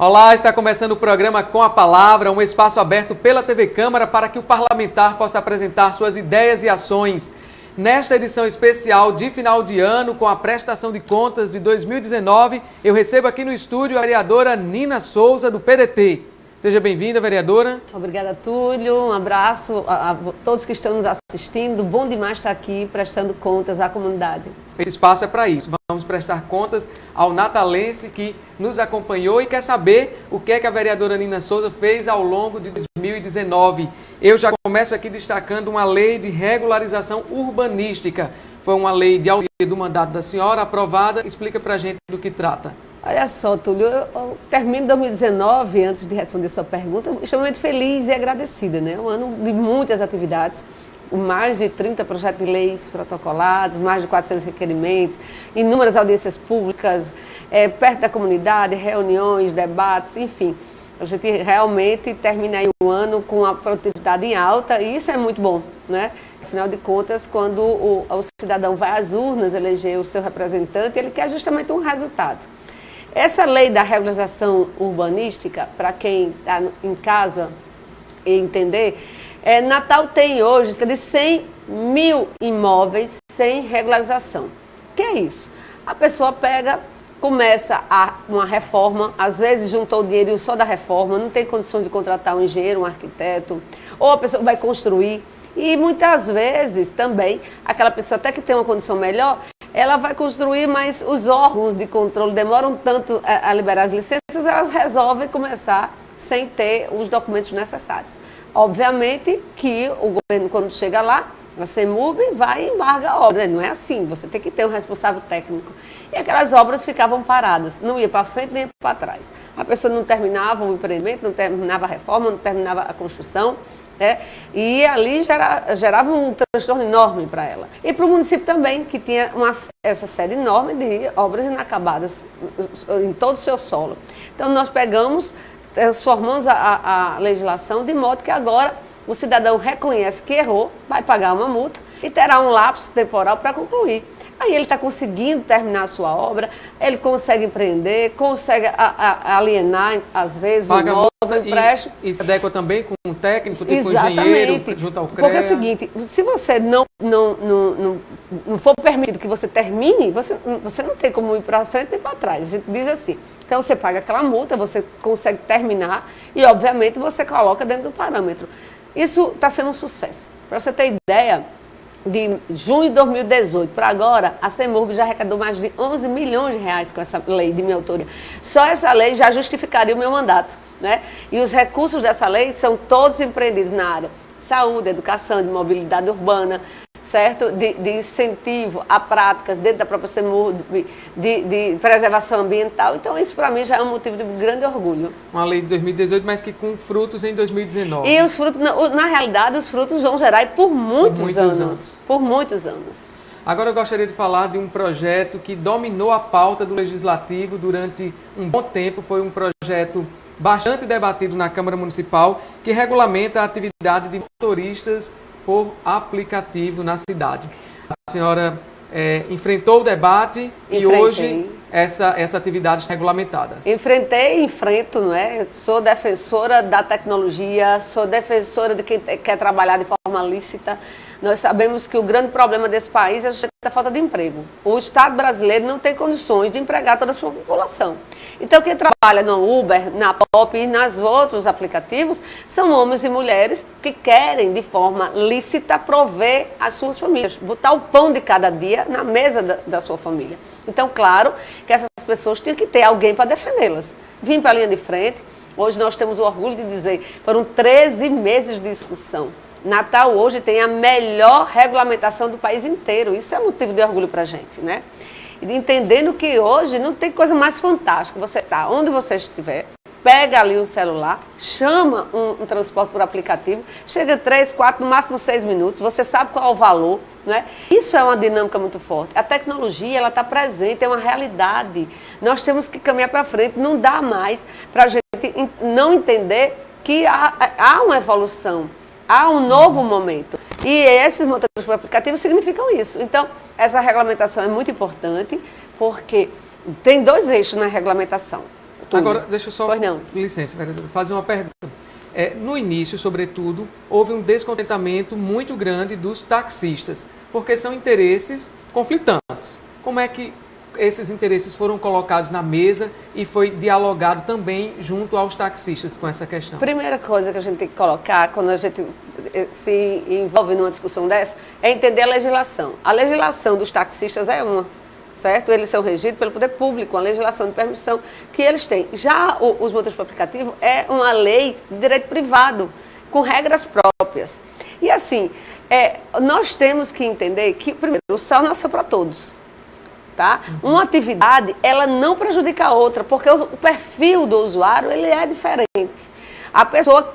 Olá, está começando o programa Com a Palavra, um espaço aberto pela TV Câmara para que o parlamentar possa apresentar suas ideias e ações. Nesta edição especial de final de ano, com a prestação de contas de 2019, eu recebo aqui no estúdio a vereadora Nina Souza, do PDT. Seja bem-vinda, vereadora. Obrigada, Túlio. Um abraço a todos que estão nos assistindo. Bom demais estar aqui prestando contas à comunidade. Esse espaço é para isso. Vamos prestar contas ao natalense que nos acompanhou e quer saber o que é que a vereadora Nina Souza fez ao longo de 2019. Eu já começo aqui destacando uma lei de regularização urbanística. Foi uma lei de autoria do mandato da senhora, aprovada. Explica para a gente do que trata. Olha só, Túlio, eu termino 2019, antes de responder sua pergunta, extremamente feliz e agradecida, né? Um ano de muitas atividades, mais de 30 projetos de leis protocolados, mais de 400 requerimentos, inúmeras audiências públicas, perto da comunidade, reuniões, debates, enfim. A gente realmente termina aí o ano com a produtividade em alta e isso é muito bom, né? Afinal de contas, quando o cidadão vai às urnas eleger o seu representante, ele quer justamente um resultado. Essa lei da regularização urbanística, para quem está em casa entender, Natal tem hoje cerca de 100 mil imóveis sem regularização. O que é isso? A pessoa começa uma reforma, às vezes juntou o dinheiro só da reforma, não tem condições de contratar um engenheiro, um arquiteto, ou a pessoa vai construir. E muitas vezes também, aquela pessoa até que tem uma condição melhor, ela vai construir, mas os órgãos de controle demoram tanto a liberar as licenças, elas resolvem começar sem ter os documentos necessários. Obviamente que o governo, quando chega lá, a CEMUB vai e embarga a obra. Não é assim, você tem que ter um responsável técnico. E aquelas obras ficavam paradas, não ia para frente nem para trás. A pessoa não terminava o empreendimento, não terminava a reforma, não terminava a construção. E ali gerava um transtorno enorme para ela. E para o município também, que tinha essa série enorme de obras inacabadas em todo o seu solo. Então nós transformamos a legislação de modo que agora o cidadão reconhece que errou, vai pagar uma multa e terá um lapso temporal para concluir. Aí ele está conseguindo terminar a sua obra, ele consegue empreender, consegue alienar, às vezes, o imóvel, empréstimo. E se adequa também com um técnico, tipo engenheiro, junto ao CREA. Porque é o seguinte, se você não for permitido que você termine, você não tem como ir para frente nem para trás. A gente diz assim. Então você paga aquela multa, você consegue terminar e, obviamente, você coloca dentro do parâmetro. Isso está sendo um sucesso. Para você ter ideia, de junho de 2018 para agora, a CEMUB já arrecadou mais de 11 milhões de reais com essa lei de minha autoria. Só essa lei já justificaria o meu mandato, né? E os recursos dessa lei são todos empreendidos na área de saúde, educação, de mobilidade urbana, certo? De incentivo a práticas dentro da própria CEMUB, de preservação ambiental. Então, isso para mim já é um motivo de grande orgulho. Uma lei de 2018, mas que com frutos em 2019. E os frutos, na realidade, os frutos vão gerar por muitos anos. Por muitos anos. Agora eu gostaria de falar de um projeto que dominou a pauta do Legislativo durante um bom tempo. Foi um projeto bastante debatido na Câmara Municipal, que regulamenta a atividade de motoristas por aplicativo na cidade. A senhora enfrentou o debate e hoje essa atividade está regulamentada. Enfrentei e enfrento, não é? Sou defensora da tecnologia, sou defensora de quem quer trabalhar de forma lícita. Nós sabemos que o grande problema desse país é a falta de emprego. O Estado brasileiro não tem condições de empregar toda a sua população. Então, quem trabalha no Uber, na Pop e nos outros aplicativos são homens e mulheres que querem, de forma lícita, prover as suas famílias, botar o pão de cada dia na mesa da sua família. Então, claro que essas pessoas tinham que ter alguém para defendê-las. Vim para a linha de frente. Hoje nós temos o orgulho de dizer, foram 13 meses de discussão. Natal hoje tem a melhor regulamentação do país inteiro. Isso é motivo de orgulho para a gente, né? E entendendo que hoje não tem coisa mais fantástica. Você está onde você estiver, pega ali o celular, chama um transporte por aplicativo, chega 3, 4, no máximo 6 minutos, você sabe qual é o valor, não é? Isso é uma dinâmica muito forte. A tecnologia, ela está presente, é uma realidade. Nós temos que caminhar para frente, não dá mais para a gente não entender que há uma evolução. Há um novo momento. E esses motores por aplicativo significam isso. Então, essa regulamentação é muito importante, porque tem 2 eixos na regulamentação. Agora, deixa eu só, Pois não. licença, vereadora, fazer uma pergunta. No início, sobretudo, houve um descontentamento muito grande dos taxistas, porque são interesses conflitantes. Como é que esses interesses foram colocados na mesa e foi dialogado também junto aos taxistas com essa questão? Primeira coisa que a gente tem que colocar quando a gente se envolve numa discussão dessa é entender a legislação. A legislação dos taxistas é uma, certo? Eles são regidos pelo poder público, uma legislação de permissão que eles têm. Já os motoristas por aplicativo é uma lei de direito privado, com regras próprias. E assim, nós temos que entender que, primeiro, o sol nasceu para todos. Tá? Uma atividade, ela não prejudica a outra, porque o perfil do usuário, ele é diferente. A pessoa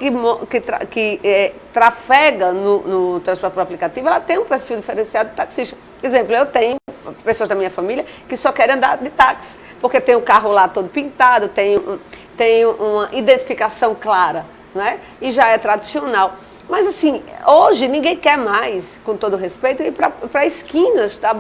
que trafega no transporte por aplicativo, ela tem um perfil diferenciado de taxista. Por exemplo, eu tenho pessoas da minha família que só querem andar de táxi, porque tem o carro lá todo pintado, tem uma identificação clara, né? E já é tradicional. Mas assim, hoje ninguém quer mais, com todo respeito, ir para esquinas, tá,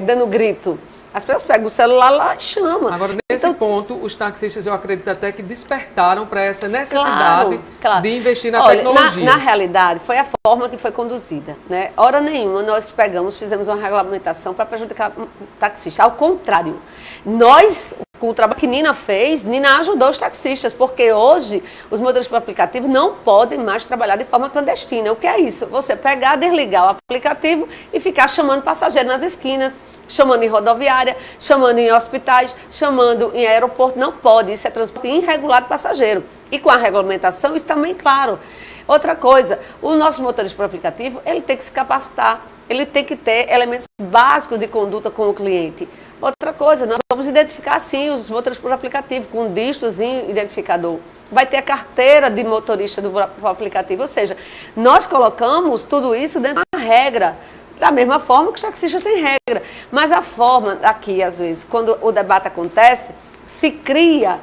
dando grito. As pessoas pegam o celular lá e chamam. Agora, nesse ponto, os taxistas, eu acredito até que despertaram para essa necessidade de investir na tecnologia. Na realidade, foi a forma que foi conduzida, né? Hora nenhuma nós fizemos uma regulamentação para prejudicar o taxista. Ao contrário, nós, com o trabalho que Nina fez, Nina ajudou os taxistas, porque hoje os motoristas por aplicativo não podem mais trabalhar de forma clandestina. O que é isso? Você pegar, desligar o aplicativo e ficar chamando passageiro nas esquinas, chamando em rodoviária, chamando em hospitais, chamando em aeroporto. Não pode, isso é transporte irregular de passageiro. E com a regulamentação, isso também claro. Outra coisa, o nosso motorista por aplicativo, ele tem que se capacitar, ele tem que ter elementos básicos de conduta com o cliente. Outra coisa, nós vamos identificar sim os motoristas por aplicativo, com um dígitozinho identificador. Vai ter a carteira de motorista do aplicativo, ou seja, nós colocamos tudo isso dentro de uma regra. Da mesma forma que os taxistas têm regra. Mas a forma aqui, às vezes, quando o debate acontece, se cria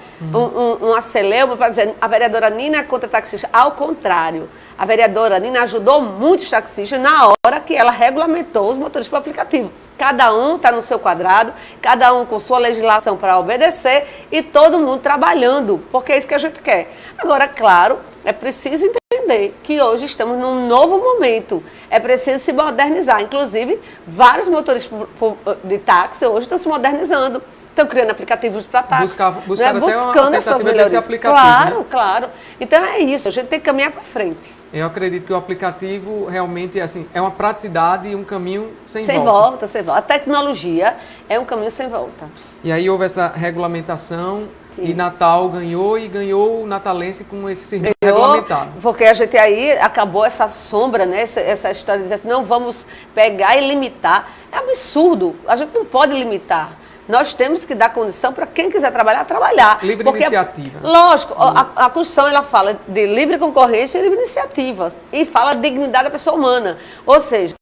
uma celeuma para dizer a vereadora Nina é contra taxista. Ao contrário, a vereadora Nina ajudou muitos taxistas na hora que ela regulamentou os motoristas por aplicativo. Cada um está no seu quadrado, cada um com sua legislação para obedecer e todo mundo trabalhando, porque é isso que a gente quer. Agora, claro, é preciso entender que hoje estamos num novo momento, é preciso se modernizar. Inclusive, vários motoristas de táxi hoje estão se modernizando. Estão criando aplicativos para táxi, buscando as suas melhorias. Claro, né? Claro. Então é isso, a gente tem que caminhar para frente. Eu acredito que o aplicativo realmente assim, é uma praticidade e um caminho sem volta. Sem volta. A tecnologia é um caminho sem volta. E aí houve essa regulamentação. Sim. E Natal ganhou o natalense com esse serviço regulamentado. Porque a gente aí acabou essa sombra, né? Essa história de dizer assim, não vamos pegar e limitar. É absurdo, a gente não pode limitar. Nós temos que dar condição para quem quiser trabalhar. Livre iniciativa. Lógico, a Constituição ela fala de livre concorrência e livre iniciativa. E fala de dignidade da pessoa humana. Ou seja,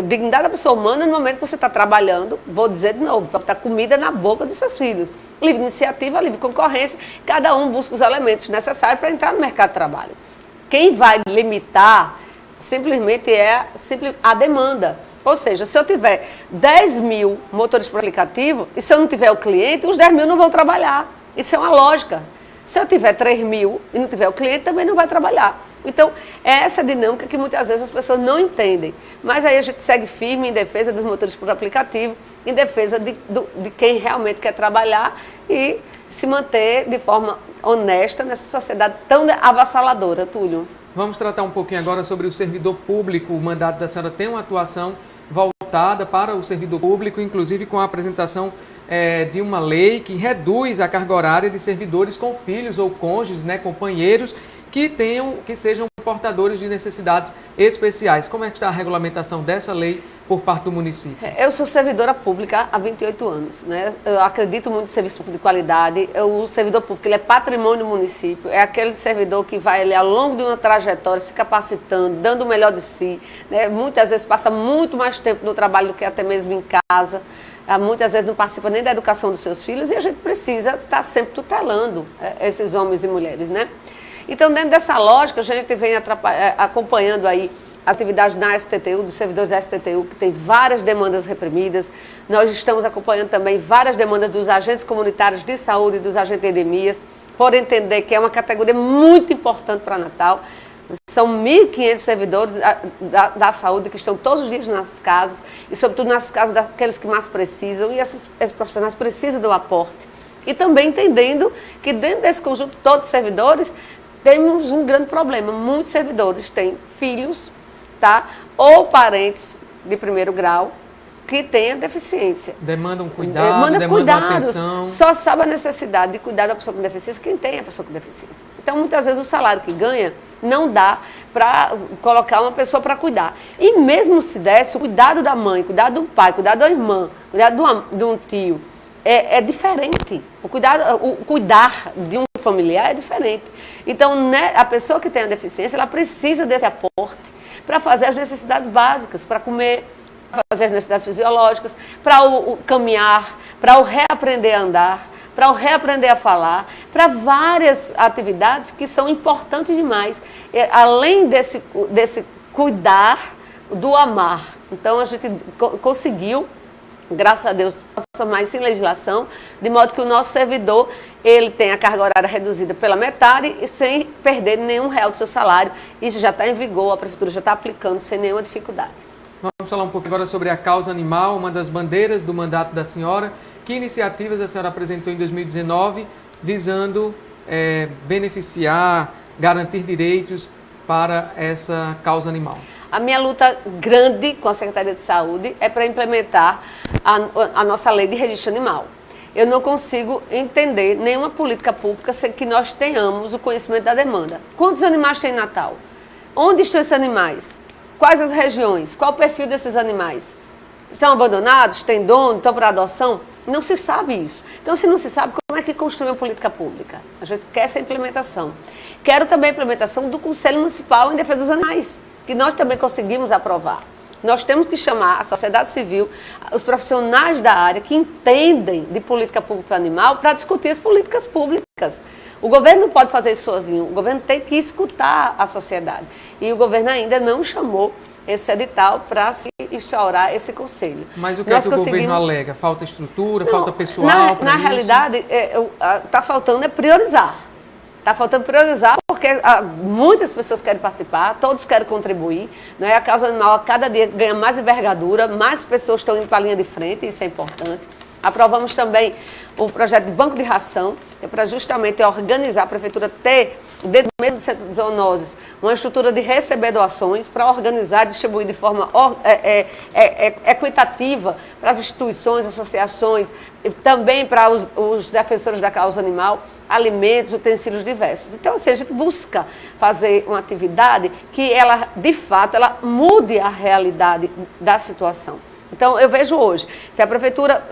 dignidade da pessoa humana no momento que você está trabalhando, vou dizer de novo, para botar comida na boca dos seus filhos. Livre iniciativa, livre concorrência, cada um busca os elementos necessários para entrar no mercado de trabalho. Quem vai limitar simplesmente é a demanda. Ou seja, se eu tiver 10 mil motoristas por aplicativo e se eu não tiver o cliente, os 10 mil não vão trabalhar. Isso é uma lógica. Se eu tiver 3 mil e não tiver o cliente, também não vai trabalhar. Então, é essa dinâmica que muitas vezes as pessoas não entendem. Mas aí a gente segue firme em defesa dos motoristas por aplicativo, em defesa de quem realmente quer trabalhar e se manter de forma honesta nessa sociedade tão avassaladora, Túlio. Vamos tratar um pouquinho agora sobre o servidor público. O mandato da senhora tem uma atuação voltada para o servidor público, inclusive com a apresentação de uma lei que reduz a carga horária de servidores com filhos ou cônjuges, né, companheiros, que sejam portadores de necessidades especiais. Como é que está a regulamentação dessa lei por parte do município? Eu sou servidora pública há 28 anos, né? Eu acredito muito em serviço público de qualidade. O servidor público ele é patrimônio do município, é aquele servidor que vai ao longo de uma trajetória se capacitando, dando o melhor de si, né? Muitas vezes passa muito mais tempo no trabalho do que até mesmo em casa. Muitas vezes não participa nem da educação dos seus filhos e a gente precisa estar sempre tutelando esses homens e mulheres, né? Então, dentro dessa lógica, a gente vem acompanhando aí atividade na STTU, dos servidores da STTU, que tem várias demandas reprimidas. Nós estamos acompanhando também várias demandas dos agentes comunitários de saúde e dos agentes de endemias, por entender que é uma categoria muito importante para Natal. São 1.500 servidores da saúde que estão todos os dias nas casas, e sobretudo nas casas daqueles que mais precisam, e esses profissionais precisam do aporte. E também entendendo que dentro desse conjunto todo de servidores, temos um grande problema. Muitos servidores têm filhos, tá? Ou parentes de primeiro grau que tenham deficiência. Demandam cuidado, demandam atenção. Só sabe a necessidade de cuidar da pessoa com deficiência quem tem a pessoa com deficiência. Então, muitas vezes, o salário que ganha não dá para colocar uma pessoa para cuidar. E mesmo se desse, o cuidado da mãe, cuidado do pai, cuidado da irmã, cuidado de um tio, é diferente. O cuidar de um familiar é diferente. Então, né, a pessoa que tem a deficiência, ela precisa desse aporte para fazer as necessidades básicas, para comer, para fazer as necessidades fisiológicas, para o caminhar, para o reaprender a andar, para o reaprender a falar, para várias atividades que são importantes demais, além desse cuidar do amar. Então, a gente conseguiu, graças a Deus, transformar isso em legislação, de modo que o nosso servidor, ele tem a carga horária reduzida pela metade e sem perder nenhum real do seu salário. Isso já está em vigor, a Prefeitura já está aplicando sem nenhuma dificuldade. Vamos falar um pouco agora sobre a causa animal, uma das bandeiras do mandato da senhora. Que iniciativas a senhora apresentou em 2019 visando beneficiar, garantir direitos para essa causa animal? A minha luta grande com a Secretaria de Saúde é para implementar a nossa lei de registro animal. Eu não consigo entender nenhuma política pública sem que nós tenhamos o conhecimento da demanda. Quantos animais tem em Natal? Onde estão esses animais? Quais as regiões? Qual o perfil desses animais? Estão abandonados? Tem dono? Estão para adoção? Não se sabe isso. Então, se não se sabe, como é que construi uma política pública? A gente quer essa implementação. Quero também a implementação do Conselho Municipal em Defesa dos Animais, que nós também conseguimos aprovar. Nós temos que chamar a sociedade civil, os profissionais da área que entendem de política pública animal para discutir as políticas públicas. O governo não pode fazer isso sozinho, o governo tem que escutar a sociedade. E o governo ainda não chamou esse edital para se instaurar esse conselho. Mas o que é que o governo alega? Falta estrutura, falta pessoal? Na realidade, está faltando priorizar. Está faltando priorizar porque muitas pessoas querem participar, todos querem contribuir. Né? A causa animal a cada dia ganha mais envergadura, mais pessoas estão indo para a linha de frente, isso é importante. Aprovamos também o projeto de banco de ração, que é para justamente organizar, a prefeitura ter, dentro do meio do centro de zoonoses, uma estrutura de receber doações para organizar e distribuir de forma equitativa para as instituições, associações, e também para os defensores da causa animal, alimentos, utensílios diversos. Então, assim, a gente busca fazer uma atividade que ela, de fato, ela mude a realidade da situação. Então, eu vejo hoje, se a prefeitura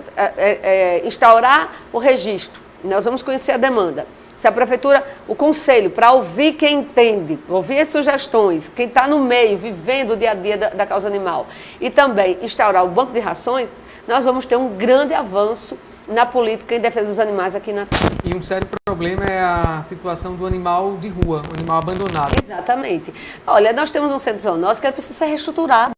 instaurar o registro, nós vamos conhecer a demanda. Se a prefeitura, o conselho, para ouvir quem entende, ouvir as sugestões, quem está no meio, vivendo o dia a dia da causa animal, e também instaurar o banco de rações, nós vamos ter um grande avanço na política em defesa dos animais aqui na terra. E um sério problema é a situação do animal de rua, o animal abandonado. Exatamente. Olha, nós temos um centro zoonótico que precisa ser reestruturado.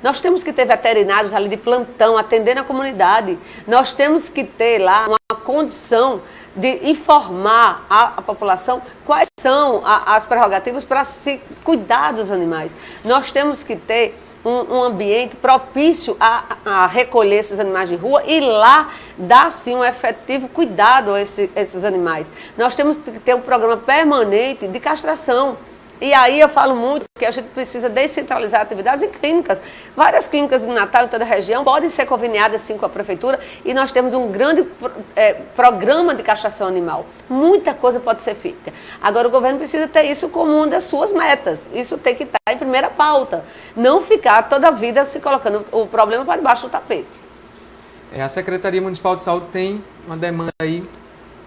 Nós temos que ter veterinários ali de plantão, atendendo a comunidade. Nós temos que ter lá uma condição de informar a população quais são as prerrogativas para se cuidar dos animais. Nós temos que ter um ambiente propício a recolher esses animais de rua e lá dar, sim, um efetivo cuidado a esses animais. Nós temos que ter um programa permanente de castração. E aí eu falo muito que a gente precisa descentralizar atividades em clínicas. Várias clínicas de Natal em toda a região podem ser conveniadas, sim, com a prefeitura e nós temos um grande programa de castração animal. Muita coisa pode ser feita. Agora o governo precisa ter isso como uma das suas metas. Isso tem que estar em primeira pauta. Não ficar toda a vida se colocando o problema para debaixo do tapete. A Secretaria Municipal de Saúde tem uma demanda aí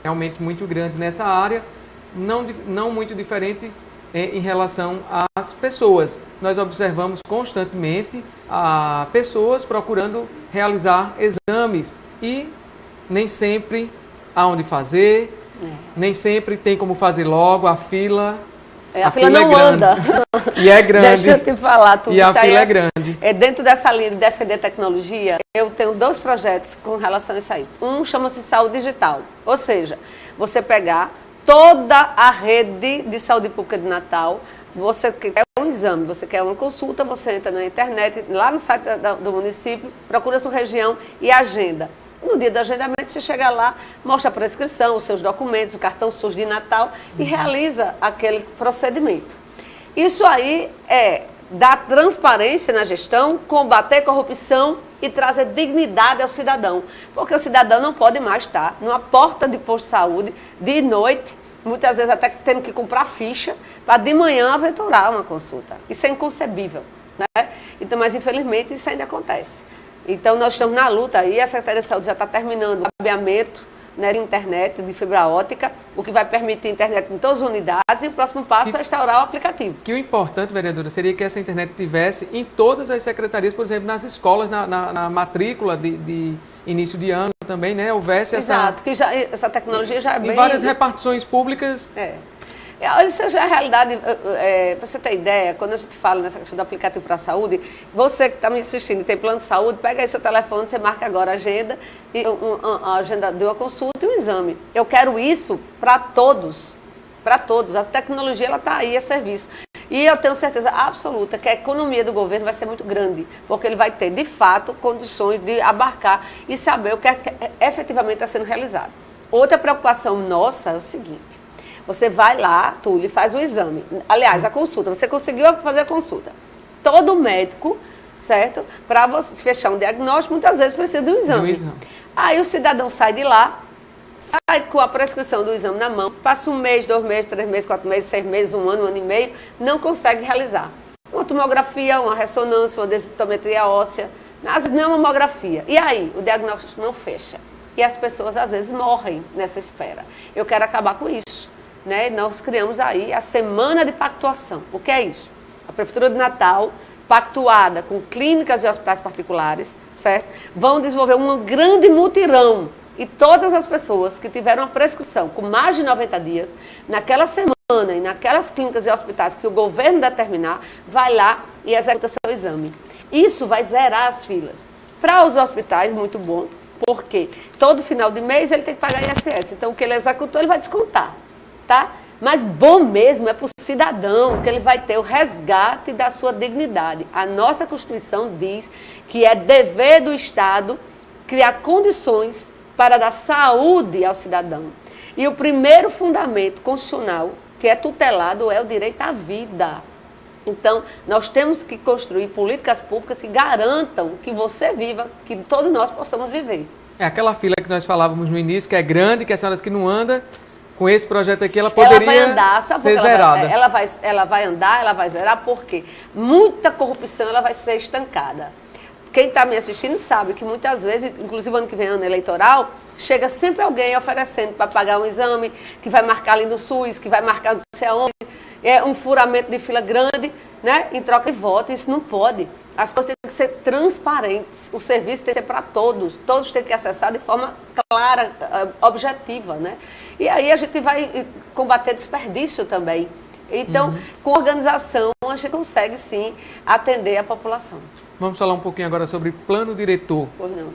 realmente muito grande nessa área, não muito diferente em relação às pessoas. Nós observamos constantemente pessoas procurando realizar exames e nem sempre há onde fazer, nem sempre tem como fazer logo, a fila A fila não anda. E é grande. Deixa eu te falar. Tudo e a isso fila é grande. Dentro dessa linha de defender tecnologia, eu tenho 2 projetos com relação a isso aí. Um chama-se Saúde Digital. Ou seja, você pegar toda a rede de saúde pública de Natal, você quer um exame, você quer uma consulta, você entra na internet, lá no site do município, procura a sua região e agenda. No dia do agendamento, você chega lá, mostra a prescrição, os seus documentos, o cartão SUS de Natal e realiza aquele procedimento. Isso aí é dar transparência na gestão, combater corrupção e trazer dignidade ao cidadão. Porque o cidadão não pode mais estar numa porta de posto de saúde de noite, muitas vezes até tendo que comprar ficha, para de manhã aventurar uma consulta. Isso é inconcebível, né? Então, mas infelizmente isso ainda acontece. Então nós estamos na luta aí, a Secretaria de Saúde já está terminando o cabeamento, né, de internet, de fibra ótica, o que vai permitir internet em todas as unidades, e o próximo passo é instaurar o aplicativo. Que o importante, vereadora, seria que essa internet tivesse em todas as secretarias, por exemplo, nas escolas, na matrícula de início de ano também, né? Houvesse Exato, que já, essa tecnologia já é bem... Em várias repartições públicas... Olha, isso já é a realidade, para você ter ideia, quando a gente fala nessa questão do aplicativo para a saúde, você que está me assistindo e tem plano de saúde, pega aí seu telefone, você marca agora a agenda, a agenda de uma consulta e um exame. Eu quero isso para todos, a tecnologia ela está aí a serviço. E eu tenho certeza absoluta que a economia do governo vai ser muito grande, porque ele vai ter, de fato, condições de abarcar e saber o que efetivamente está sendo realizado. Outra preocupação nossa é o seguinte: você vai lá, Túlio, e faz o exame. Aliás, a consulta. Você conseguiu fazer a consulta. Todo médico, certo? Para você fechar um diagnóstico, muitas vezes precisa de um exame. Aí o cidadão sai de lá, sai com a prescrição do exame na mão, passa 1 mês, 2 meses, 3 meses, 4 meses, 6 meses, 1 ano, 1 ano e meio, não consegue realizar uma tomografia, uma ressonância, uma densitometria óssea, às vezes não é uma mamografia. E aí, o diagnóstico não fecha. E as pessoas, às vezes, morrem nessa espera. Eu quero acabar com isso. Né? Nós criamos aí a Semana de Pactuação. O que é isso? A Prefeitura de Natal, pactuada com clínicas e hospitais particulares, certo? Vão desenvolver um grande mutirão. E todas as pessoas que tiveram a prescrição com mais de 90 dias, naquela semana e naquelas clínicas e hospitais que o governo determinar, vai lá e executa seu exame. Isso vai zerar as filas. Para os hospitais, muito bom, porque todo final de mês ele tem que pagar ISS. Então, o que ele executou, ele vai descontar. Tá? Mas bom mesmo é para o cidadão, que ele vai ter o resgate da sua dignidade. A nossa Constituição diz que é dever do Estado criar condições para dar saúde ao cidadão. E o primeiro fundamento constitucional que é tutelado é o direito à vida. Então, nós temos que construir políticas públicas que garantam que você viva, que todos nós possamos viver. É aquela fila que nós falávamos no início, que é grande, que as senhoras que não andam, com esse projeto aqui, ela poderia vai andar, sabe ser zerada. Ela vai andar, ela vai zerar, porque muita corrupção ela vai ser estancada. Quem está me assistindo sabe que muitas vezes, inclusive ano que vem, ano eleitoral, chega sempre alguém oferecendo para pagar um exame, que vai marcar ali no SUS, que vai marcar não sei aonde, é um furamento de fila grande, né, em troca de voto. Isso não pode. As coisas têm que ser transparentes, o serviço tem que ser para todos têm que acessar de forma clara, objetiva, né? E aí a gente vai combater desperdício também. Então, com organização, a gente consegue sim atender a população. Vamos falar um pouquinho agora sobre plano diretor. Pois não.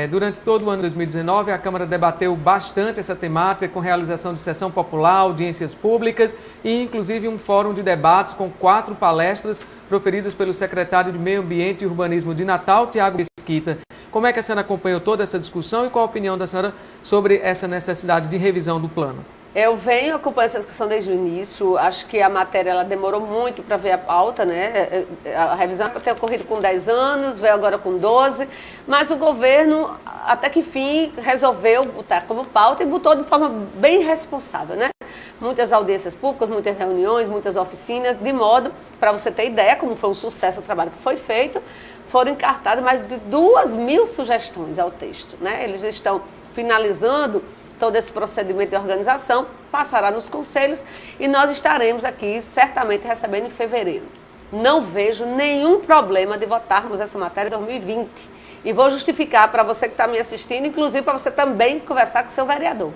Durante todo o ano de 2019, a Câmara debateu bastante essa temática, com realização de sessão popular, audiências públicas e, inclusive, um fórum de debates com 4 palestras proferidas pelo secretário de Meio Ambiente e Urbanismo de Natal, Tiago Mesquita. Como é que a senhora acompanhou toda essa discussão e qual a opinião da senhora sobre essa necessidade de revisão do plano? Eu venho acompanhando essa discussão desde o início. Acho que a matéria ela demorou muito para ver a pauta, né? A revisão tem ocorrido com 10 anos, veio agora com 12, mas o governo, até que enfim, resolveu botar como pauta e botou de forma bem responsável, né? Muitas audiências públicas, muitas reuniões, muitas oficinas, de modo, para você ter ideia, como foi um sucesso o trabalho que foi feito, foram encartadas mais de 2.000 sugestões ao texto, né? Eles estão finalizando todo esse procedimento de organização, passará nos conselhos e nós estaremos aqui certamente recebendo em fevereiro. Não vejo nenhum problema de votarmos essa matéria em 2020. E vou justificar para você que está me assistindo, inclusive para você também conversar com o seu vereador.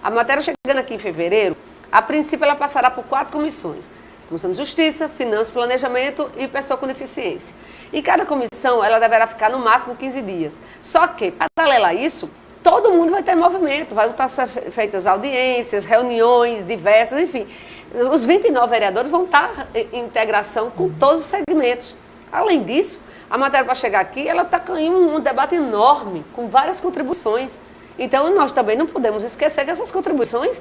A matéria chegando aqui em fevereiro, a princípio ela passará por 4 comissões. Comissão de Justiça, Finanças, Planejamento e Pessoa com Deficiência. E cada comissão, ela deverá ficar no máximo 15 dias. Só que, paralelo a isso, todo mundo vai ter movimento, vai estar feitas audiências, reuniões diversas, enfim. Os 29 vereadores vão estar em integração com todos os segmentos. Além disso, a matéria para chegar aqui, ela está em um debate enorme, com várias contribuições. Então, nós também não podemos esquecer que essas contribuições,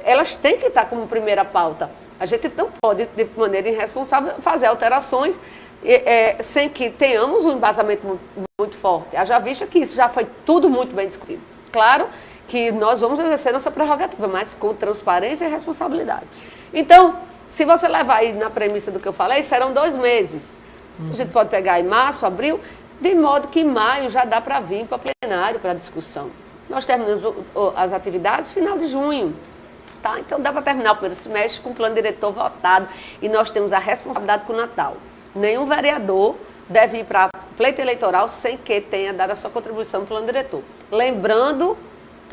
elas têm que estar como primeira pauta. A gente não pode, de maneira irresponsável, fazer alterações sem que tenhamos um embasamento muito forte. Haja vista que isso já foi tudo muito bem discutido. Claro que nós vamos exercer nossa prerrogativa, mas com transparência e responsabilidade. Então, se você levar aí na premissa do que eu falei, serão 2 meses. A gente pode pegar em março, abril, de modo que em maio já dá para vir para plenário, para discussão. Nós terminamos as atividades final de junho. Tá? Então dá para terminar o primeiro semestre com o plano diretor votado e nós temos a responsabilidade com o Natal. Nenhum vereador deve ir para pleito eleitoral sem que tenha dado a sua contribuição no plano diretor. Lembrando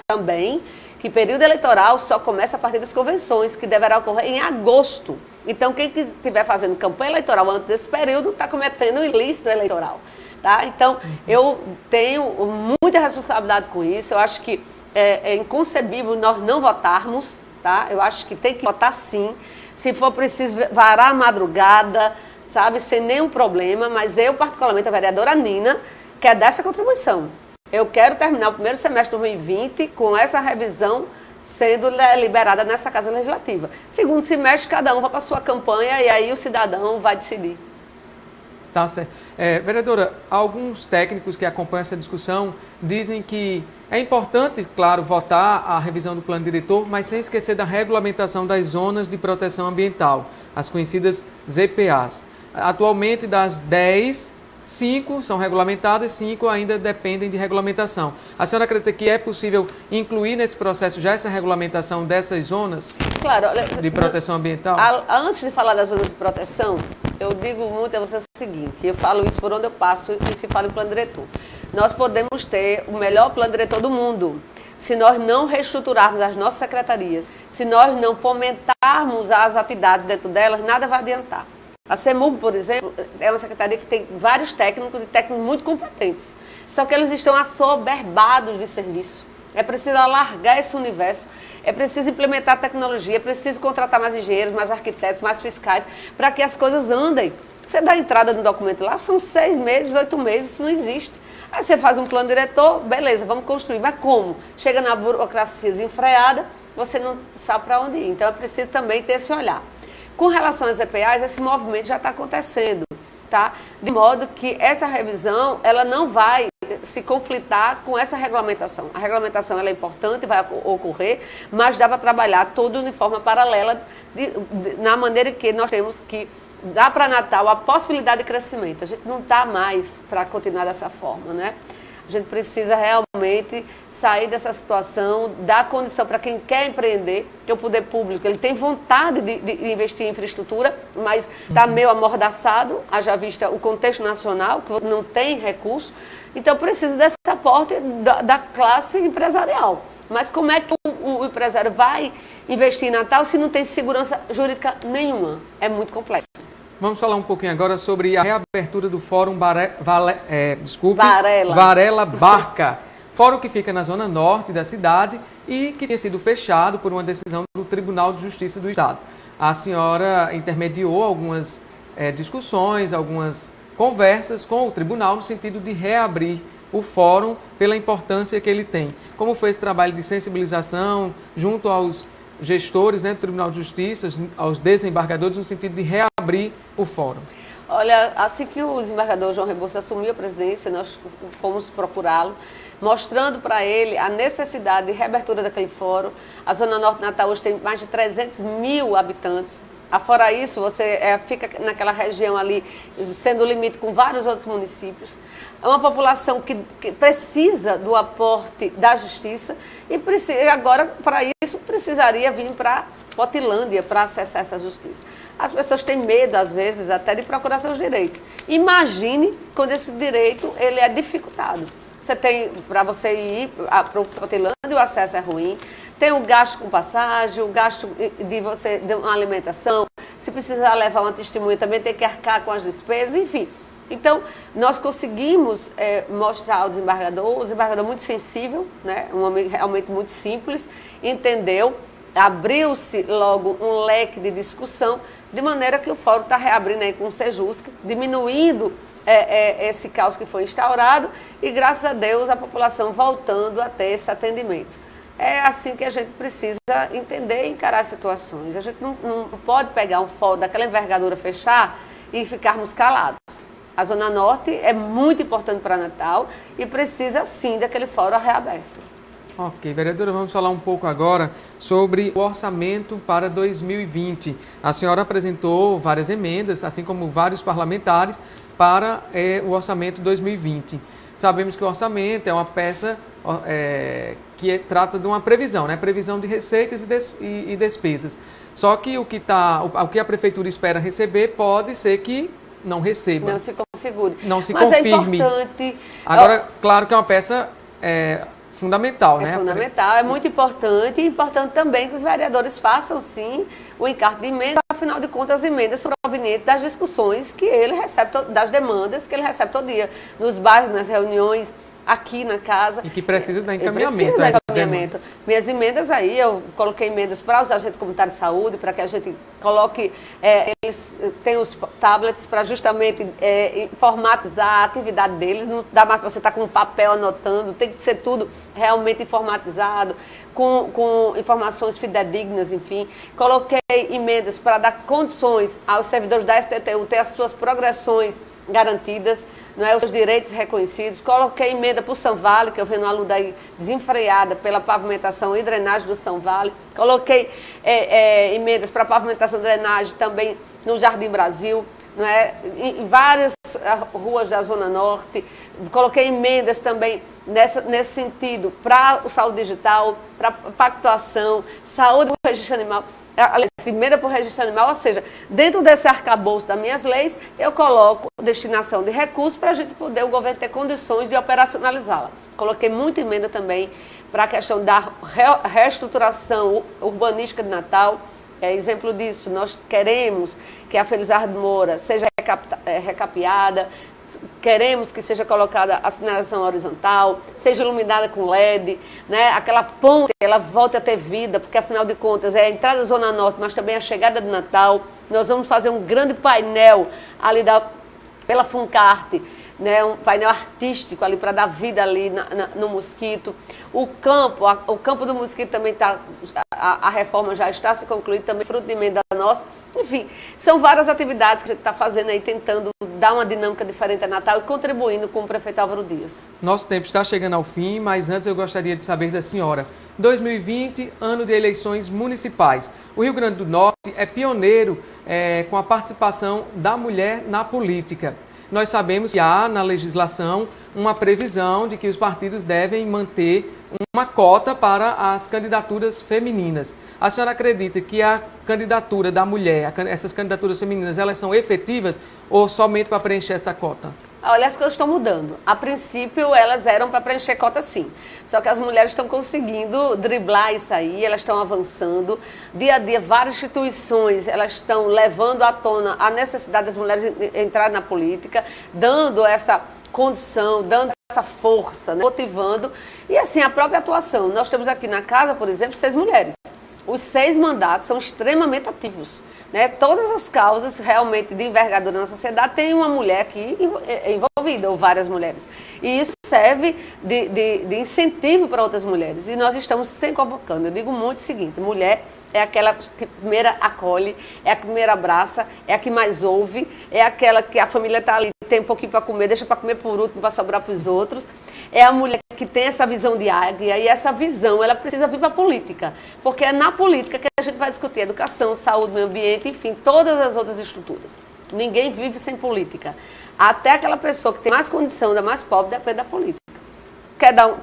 também que período eleitoral só começa a partir das convenções, que deverá ocorrer em agosto. Então, quem estiver fazendo campanha eleitoral antes desse período está cometendo um ilícito eleitoral. Tá? Então, eu tenho muita responsabilidade com isso. Eu acho que é inconcebível nós não votarmos. Tá? Eu acho que tem que votar sim. Se for preciso, varar a madrugada, sabe, sem nenhum problema. Mas eu, particularmente, a vereadora Nina, quer dar essa contribuição. Eu quero terminar o primeiro semestre de 2020 com essa revisão sendo liberada nessa Casa Legislativa. Segundo semestre, cada um vai para a sua campanha e aí o cidadão vai decidir. Tá certo. Vereadora, alguns técnicos que acompanham essa discussão dizem que é importante, claro, votar a revisão do plano diretor, mas sem esquecer da regulamentação das zonas de proteção ambiental, as conhecidas ZPAs. Atualmente, das 10, 5 são regulamentadas, 5 ainda dependem de regulamentação. A senhora acredita que é possível incluir nesse processo já essa regulamentação dessas zonas de proteção ambiental? Antes de falar das zonas de proteção, eu digo muito a você o seguinte, eu falo isso por onde eu passo e se fala em plano diretor. Nós podemos ter o melhor plano diretor do mundo, se nós não reestruturarmos as nossas secretarias, se nós não fomentarmos as atividades dentro delas, nada vai adiantar. A CEMUB, por exemplo, é uma secretaria que tem vários técnicos e técnicos muito competentes. Só que eles estão assoberbados de serviço. É preciso alargar esse universo, é preciso implementar tecnologia, é preciso contratar mais engenheiros, mais arquitetos, mais fiscais, para que as coisas andem. Você dá entrada no documento lá, são 6 meses, 8 meses, isso não existe. Aí você faz um plano diretor, beleza, vamos construir. Mas como? Chega na burocracia desenfreada, você não sabe para onde ir. Então é preciso também ter esse olhar. Com relação às EPAs, esse movimento já está acontecendo, tá? De modo que essa revisão, ela não vai se conflitar com essa regulamentação. A regulamentação ela é importante, vai ocorrer, mas dá para trabalhar todo de forma paralela, na maneira que nós temos que dar para Natal a possibilidade de crescimento. A gente não está mais para continuar dessa forma, né? A gente precisa realmente sair dessa situação, dar condição para quem quer empreender, que o poder público ele tem vontade de investir em infraestrutura, mas está meio amordaçado, haja vista o contexto nacional, que não tem recurso, então precisa desse aporte da classe empresarial. Mas como é que o empresário vai investir em Natal se não tem segurança jurídica nenhuma? É muito complexo. Vamos falar um pouquinho agora sobre a reabertura do Fórum Varela Barca. Fórum que fica na zona norte da cidade e que tinha sido fechado por uma decisão do Tribunal de Justiça do Estado. A senhora intermediou algumas discussões, algumas conversas com o tribunal no sentido de reabrir o fórum pela importância que ele tem. Como foi esse trabalho de sensibilização junto aos gestores, né, do Tribunal de Justiça, aos desembargadores, no sentido de reabrir o fórum? Olha, assim que o desembargador João Rebouças assumiu a presidência, nós fomos procurá-lo, mostrando para ele a necessidade de reabertura daquele fórum. A Zona Norte de Natal hoje tem mais de 300 mil habitantes. Fora isso, você fica naquela região ali, sendo o limite com vários outros municípios. É uma população que precisa do aporte da justiça e agora, para isso, precisaria vir para Potilândia para acessar essa justiça. As pessoas têm medo, às vezes, até de procurar seus direitos. Imagine quando esse direito ele é dificultado. Você tem, para você ir para o Potilândia, o acesso é ruim. Tem o gasto com passagem, o gasto de uma alimentação. se precisar levar uma testemunha também tem que arcar com as despesas, enfim. Então, nós conseguimos mostrar ao desembargador, o desembargador muito sensível, né, um homem realmente muito simples, entendeu, abriu-se logo um leque de discussão, de maneira que o fórum está reabrindo aí com o Sejusc, diminuindo esse caos que foi instaurado e, graças a Deus, a população voltando a ter esse atendimento. É assim que a gente precisa entender e encarar as situações. A gente não pode pegar um fórum daquela envergadura, fechar e ficarmos calados. A Zona Norte é muito importante para Natal e precisa, sim, daquele fórum reaberto. Ok, vereadora, vamos falar um pouco agora sobre o orçamento para 2020. A senhora apresentou várias emendas, assim como vários parlamentares, para o orçamento 2020. Sabemos que o orçamento é uma peça que trata de uma previsão, né? Previsão de receitas e despesas. Só que o que a prefeitura espera receber pode ser que não receba. Não se configure. Não se Mas confirme. É importante. Agora, claro que é uma peça fundamental, né? É fundamental, é muito importante e importante também que os vereadores façam, sim, o encarte de emenda. Afinal de contas, as emendas são provenientes das discussões que ele recebe, das demandas que ele recebe todo dia, nos bairros, nas reuniões, aqui na casa. E que precisa dar encaminhamento. Precisa dar encaminhamento. Minhas emendas aí, eu coloquei emendas para os agentes comunitários de saúde, para que a gente coloque, eles têm os tablets para justamente informatizar a atividade deles. Não dá mais para você estar com um papel anotando, tem que ser tudo realmente informatizado, com informações fidedignas, enfim. Coloquei emendas para dar condições aos servidores da STTU ter as suas progressões garantidas, não é, os direitos reconhecidos. Coloquei emenda para o São Vale, que eu venho uma luta aí desenfreada pela pavimentação e drenagem do São Vale. Coloquei emendas para pavimentação e drenagem também no Jardim Brasil, não é, em várias ruas da Zona Norte. Coloquei emendas também nesse sentido para o saúde digital, para pactuação, saúde do registro animal. Emenda por registro animal, ou seja, dentro desse arcabouço das minhas leis, eu coloco destinação de recursos para a gente poder, o governo ter condições de operacionalizá-la. Coloquei muita emenda também para a questão da reestruturação urbanística de Natal. Exemplo disso, nós queremos que a Felizardo Moura seja recapeada, queremos que seja colocada a sinalização horizontal, seja iluminada com LED, né? Aquela ponte, ela volte a ter vida, porque afinal de contas é a entrada da Zona Norte, mas também a chegada de Natal. Nós vamos fazer um grande painel ali pela Funcarte, né? Um painel artístico ali para dar vida ali no Mosquito. O campo do Mosquito também está, a reforma já está se concluindo, também fruto de emenda nossa. Enfim, são várias atividades que a gente está fazendo aí, tentando dar uma dinâmica diferente a Natal e contribuindo com o prefeito Álvaro Dias. Nosso tempo está chegando ao fim, mas antes eu gostaria de saber da senhora. 2020, ano de eleições municipais. O Rio Grande do Norte é pioneiro com a participação da mulher na política. Nós sabemos que há na legislação uma previsão de que os partidos devem manter uma cota para as candidaturas femininas. A senhora acredita que a candidatura da mulher, essas candidaturas femininas, elas são efetivas ou somente para preencher essa cota? Olha, as coisas estão mudando. A princípio, elas eram para preencher cota, sim. Só que as mulheres estão conseguindo driblar isso aí, elas estão avançando. Dia a dia, várias instituições, elas estão levando à tona a necessidade das mulheres entrarem na política, dando essa condição, dando essa força, né? Motivando. E assim, a própria atuação. Nós temos aqui na casa, por exemplo, 6 mulheres. Os 6 mandatos são extremamente ativos, né? Todas as causas realmente de envergadura na sociedade tem uma mulher aqui envolvida, ou várias mulheres. E isso serve de incentivo para outras mulheres. E nós estamos sempre convocando. Eu digo muito o seguinte: mulher é aquela que primeiro acolhe, é a que primeiro abraça, é a que mais ouve, é aquela que a família está ali, tem um pouquinho para comer, deixa para comer por último, para sobrar para os outros. É a mulher que tem essa visão de águia, e essa visão, ela precisa vir para a política, porque é na política que a gente vai discutir educação, saúde, meio ambiente, enfim, todas as outras estruturas. Ninguém vive sem política. Até aquela pessoa que tem mais condição, da mais pobre, depende da política.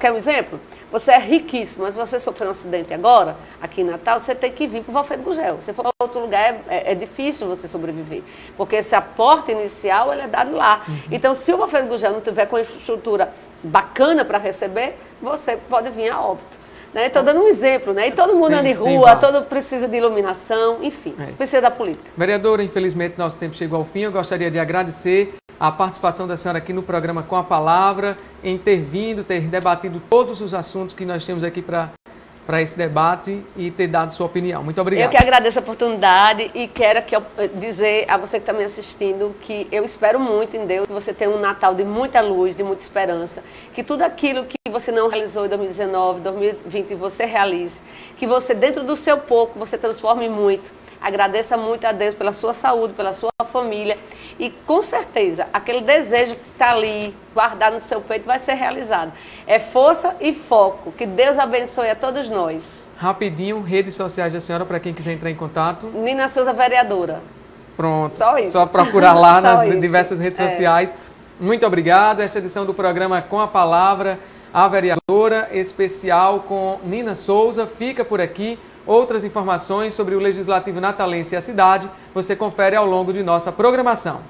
Quer um exemplo? Você é riquíssimo, mas você sofreu um acidente agora, aqui em Natal, você tem que vir para o Valfredo Gugel. Se for para outro lugar, é difícil você sobreviver, porque esse aporte inicial ele é dado lá. Então, se o Valfredo Gugel não tiver com a infraestrutura bacana para receber, você pode vir a óbito. Né? Estou dando um exemplo, né? E todo mundo anda em rua, todo precisa de iluminação, enfim, precisa da política. Vereadora, infelizmente nosso tempo chegou ao fim. Eu gostaria de agradecer a participação da senhora aqui no programa Com a Palavra, em ter vindo, ter debatido todos os assuntos que nós temos aqui para esse debate e ter dado sua opinião. Muito obrigado. Eu que agradeço a oportunidade e quero dizer a você que está me assistindo que eu espero muito em Deus que você tenha um Natal de muita luz, de muita esperança, que tudo aquilo que você não realizou em 2019, 2020, você realize, que você, dentro do seu pouco, você transforme muito. Agradeça muito a Deus pela sua saúde, pela sua família e, com certeza, aquele desejo que está ali, guardado no seu peito, vai ser realizado. É força e foco. Que Deus abençoe a todos nós. Rapidinho, redes sociais da senhora para quem quiser entrar em contato. Nina Souza, vereadora. Pronto. Só isso. Só procurar lá nas isso. diversas redes sociais. Muito obrigado. Esta edição do programa Com a Palavra, a vereadora especial com Nina Souza, fica por aqui. Outras informações sobre o Legislativo Natalense e a cidade, você confere ao longo de nossa programação.